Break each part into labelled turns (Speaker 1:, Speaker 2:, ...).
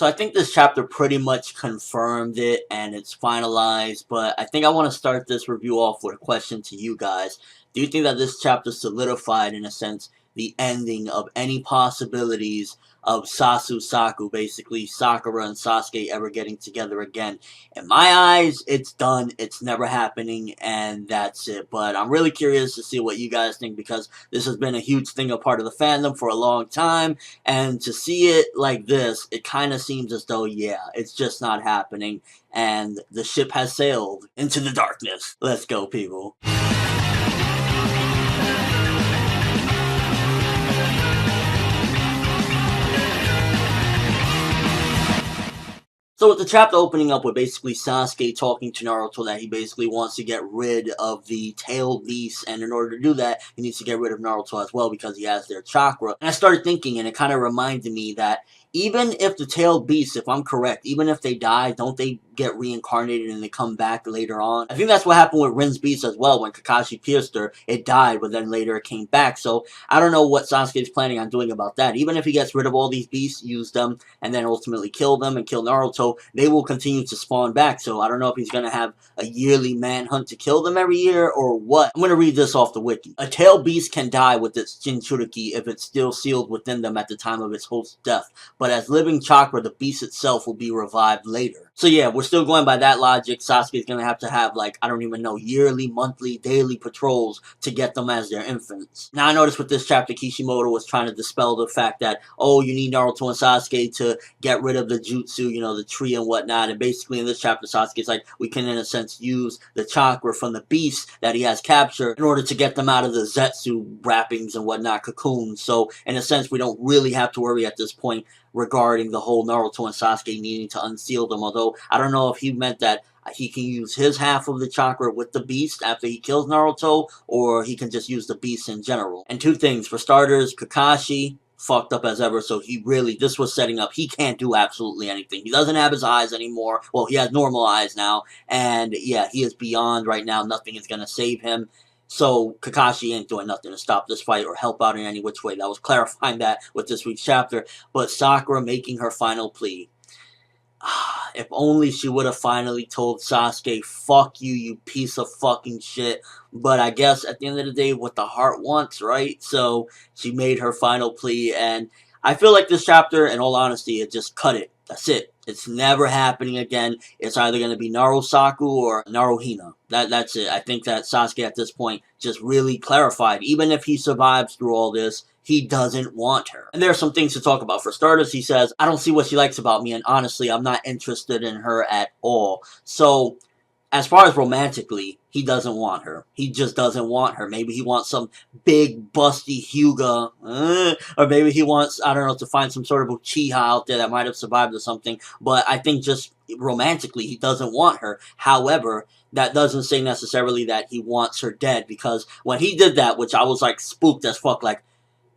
Speaker 1: So I think this chapter pretty much confirmed it and it's finalized, but I think I want to start this review off with a question to you guys. Do you think that this chapter solidified, in a sense, the ending of any possibilities of Saku, basically Sakura and Sasuke ever getting together again? In my eyes, it's done, it's never happening, and that's it. But I'm really curious to see what you guys think, because this has been a huge thing, a part of the fandom for a long time, and to see it like this, it kind of seems as though, yeah, it's just not happening, and the ship has sailed into the darkness. Let's go, people. So with the chapter opening up with basically Sasuke talking to Naruto that he basically wants to get rid of the tailed beast, and in order to do that, he needs to get rid of Naruto as well because he has their chakra. And I started thinking, and it kind of reminded me that even if the tailed beasts, if I'm correct, even if they die, don't they get reincarnated and they come back later on? I think that's what happened with Rin's beast as well. When Kakashi pierced her, it died, but then later it came back. So I don't know what Sasuke is planning on doing about that. Even if he gets rid of all these beasts, use them, and then ultimately kill them and kill Naruto, they will continue to spawn back. So I don't know if he's going to have a yearly manhunt to kill them every year or what. I'm going to read this off the wiki. A tailed beast can die with its Jinchuriki if it's still sealed within them at the time of its host's death, but as living chakra, the beast itself will be revived later. So yeah, we're still going by that logic. Sasuke is going to have like, I don't even know, yearly, monthly, daily patrols to get them as their infants. Now I noticed with this chapter, Kishimoto was trying to dispel the fact that, oh, you need Naruto and Sasuke to get rid of the jutsu, you know, the tree and whatnot. And basically in this chapter, Sasuke's like, we can in a sense use the chakra from the beast that he has captured in order to get them out of the Zetsu wrappings and whatnot, cocoons. So in a sense, we don't really have to worry at this point regarding the whole Naruto and Sasuke needing to unseal them, although I don't know if he meant that he can use his half of the chakra with the beast after he kills Naruto, or he can just use the beast in general. And two things, for starters, Kakashi, fucked up as ever, so this was setting up, he can't do absolutely anything. He doesn't have his eyes anymore. Well, he has normal eyes now, and yeah, he is beyond right now. Nothing is going to save him. So Kakashi ain't doing nothing to stop this fight or help out in any which way. That was clarifying that with this week's chapter. But Sakura making her final plea. If only she would have finally told Sasuke, fuck you, you piece of fucking shit. But I guess at the end of the day, what the heart wants, right? So she made her final plea, and I feel like this chapter, in all honesty, it just cut it. That's it. It's never happening again. It's either going to be Narusaku or Naruhina. That's it. I think that Sasuke at this point just really clarified. Even if he survives through all this, he doesn't want her. And there are some things to talk about. For starters, he says, I don't see what she likes about me, and honestly, I'm not interested in her at all. So as far as romantically, he doesn't want her. He just doesn't want her. Maybe he wants some big, busty Hyuga. Or maybe he wants, I don't know, to find some sort of Uchiha out there that might have survived or something. But I think just romantically, he doesn't want her. However, that doesn't say necessarily that he wants her dead. Because when he did that, which I was like spooked as fuck, like,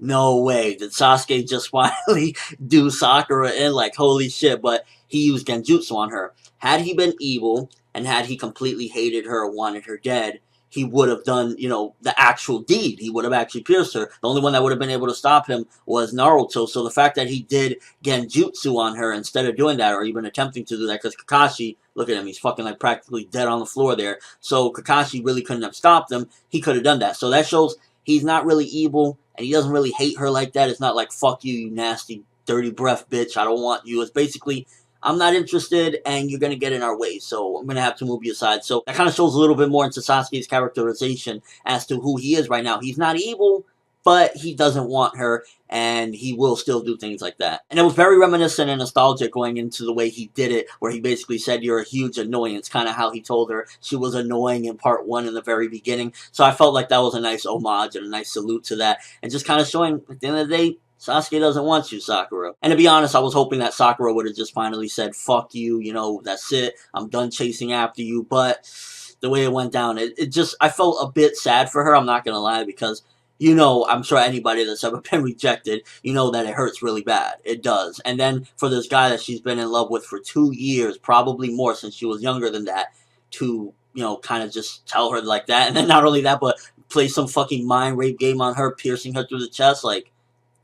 Speaker 1: no way. Did Sasuke just finally do Sakura in? Like, holy shit. But he used Genjutsu on her. Had he been evil, and had he completely hated her or wanted her dead, he would have done, you know, the actual deed. He would have actually pierced her. The only one that would have been able to stop him was Naruto. So the fact that he did Genjutsu on her instead of doing that, or even attempting to do that, because Kakashi, look at him, he's fucking like practically dead on the floor there. So Kakashi really couldn't have stopped him. He could have done that. So that shows he's not really evil, and he doesn't really hate her like that. It's not like, fuck you, you nasty, dirty breath bitch, I don't want you. It's basically, I'm not interested, and you're going to get in our way, so I'm going to have to move you aside. So that kind of shows a little bit more into Sasuke's characterization as to who he is right now. He's not evil, but he doesn't want her, and he will still do things like that. And it was very reminiscent and nostalgic going into the way he did it, where he basically said, you're a huge annoyance, kind of how he told her she was annoying in part 1 in the very beginning. So I felt like that was a nice homage and a nice salute to that, and just kind of showing, at the end of the day, Sasuke doesn't want you, Sakura. And to be honest, I was hoping that Sakura would have just finally said, fuck you, you know, that's it, I'm done chasing after you. But the way it went down, it just, I felt a bit sad for her, I'm not going to lie, because, you know, I'm sure anybody that's ever been rejected, you know that it hurts really bad. It does. And then for this guy that she's been in love with for 2 years, probably more since she was younger than that, to, you know, kind of just tell her like that. And then not only that, but play some fucking mind rape game on her, piercing her through the chest, like,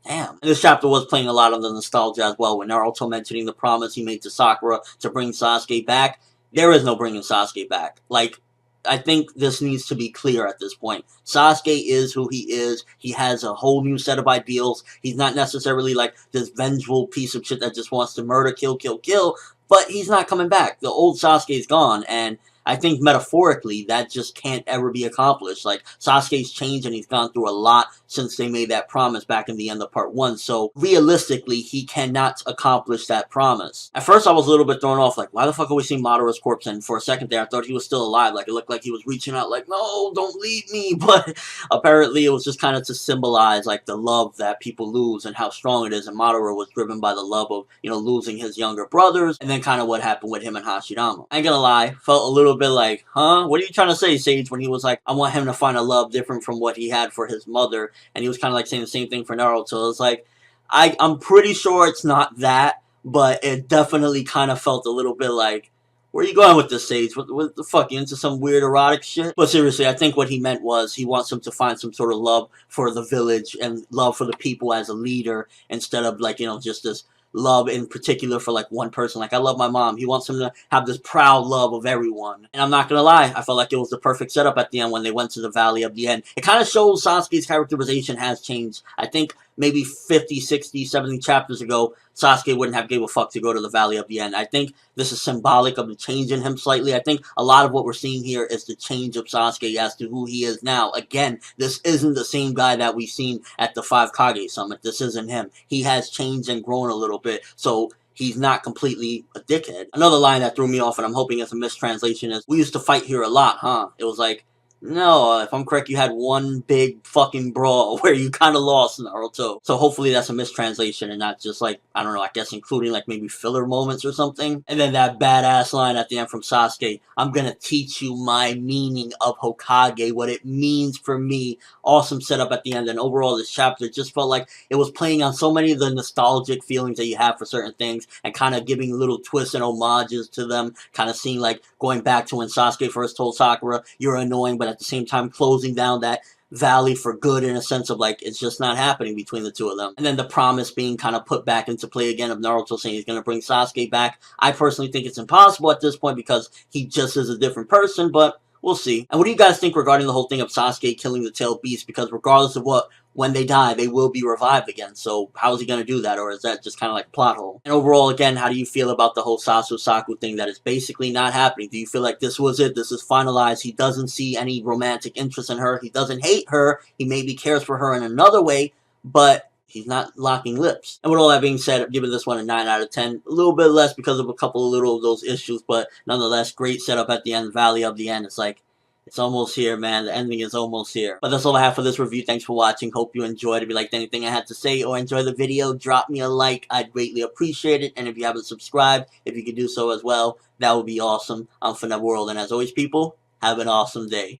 Speaker 1: Damn. And this chapter was playing a lot on the nostalgia as well, with Naruto mentioning the promise he made to Sakura to bring Sasuke back. There is no bringing Sasuke back. Like, I think this needs to be clear at this point. Sasuke is who he is. He has a whole new set of ideals. He's not necessarily like this vengeful piece of shit that just wants to murder, kill, kill, kill. But he's not coming back. The old Sasuke is gone, and I think metaphorically that just can't ever be accomplished. Like, Sasuke's changed and he's gone through a lot since they made that promise back in the end of part 1. So realistically, he cannot accomplish that promise. At first I was a little bit thrown off, like, why the fuck are we seeing Madara's corpse? And for a second there I thought he was still alive. Like, it looked like he was reaching out like, no, don't leave me. But apparently it was just kind of to symbolize like the love that people lose and how strong it is. And Madara was driven by the love of, you know, losing his younger brothers, and then kind of what happened with him and Hashirama. I ain't gonna lie, felt a little bit like, huh? What are you trying to say, Sage? When he was like, I want him to find a love different from what he had for his mother. And he was kind of like saying the same thing for Naruto. It's like, I'm pretty sure it's not that, but it definitely kind of felt a little bit like, where are you going with this, Sage? What the fuck? You into some weird erotic shit? But seriously, I think what he meant was he wants him to find some sort of love for the village and love for the people as a leader, instead of like, you know, just this love in particular for like one person. Like, I love my mom. He wants him to have this proud love of everyone. And I'm not gonna lie, I felt like it was the perfect setup at the end when they went to the Valley of the End. It kind of shows Sasuke's characterization has changed. I think maybe 50, 60, 70 chapters ago, Sasuke wouldn't have gave a fuck to go to the Valley of the End. I think this is symbolic of the change in him slightly. I think a lot of what we're seeing here is the change of Sasuke as to who he is now. Again, this isn't the same guy that we've seen at the 5 Kage Summit. This isn't him. He has changed and grown a little bit, so he's not completely a dickhead. Another line that threw me off, and I'm hoping it's a mistranslation, is, we used to fight here a lot, huh? It was like, no, if I'm correct, you had one big fucking brawl where you kind of lost Naruto. So hopefully that's a mistranslation and not just like, I don't know, I guess including like maybe filler moments or something. And then that badass line at the end from Sasuke, I'm gonna teach you my meaning of Hokage, what it means for me. Awesome setup at the end. And overall, this chapter just felt like it was playing on so many of the nostalgic feelings that you have for certain things and kind of giving little twists and homages to them. Kind of seeing like going back to when Sasuke first told Sakura, you're annoying, but at the same time closing down that valley for good, in a sense of like, it's just not happening between the two of them. And then the promise being kind of put back into play again of Naruto saying he's going to bring Sasuke back. I personally think it's impossible at this point because he just is a different person, but we'll see. And what do you guys think regarding the whole thing of Sasuke killing the tailed beast? Because regardless of what, when they die, they will be revived again. So how is he going to do that? Or is that just kind of like a plot hole? And overall, again, how do you feel about the whole Sasu thing that is basically not happening? Do you feel like this was it? This is finalized. He doesn't see any romantic interest in her. He doesn't hate her. He maybe cares for her in another way, but he's not locking lips. And with all that being said, I'm giving this one a 9 out of 10. A little bit less because of a couple of little of those issues, but nonetheless, great setup at the end, Valley of the End. It's like, it's almost here, man. The ending is almost here. But that's all I have for this review. Thanks for watching. Hope you enjoyed. If you liked anything I had to say or enjoy the video, drop me a like. I'd greatly appreciate it. And if you haven't subscribed, if you could do so as well, that would be awesome. I'm ForneverWorld. And as always, people, have an awesome day.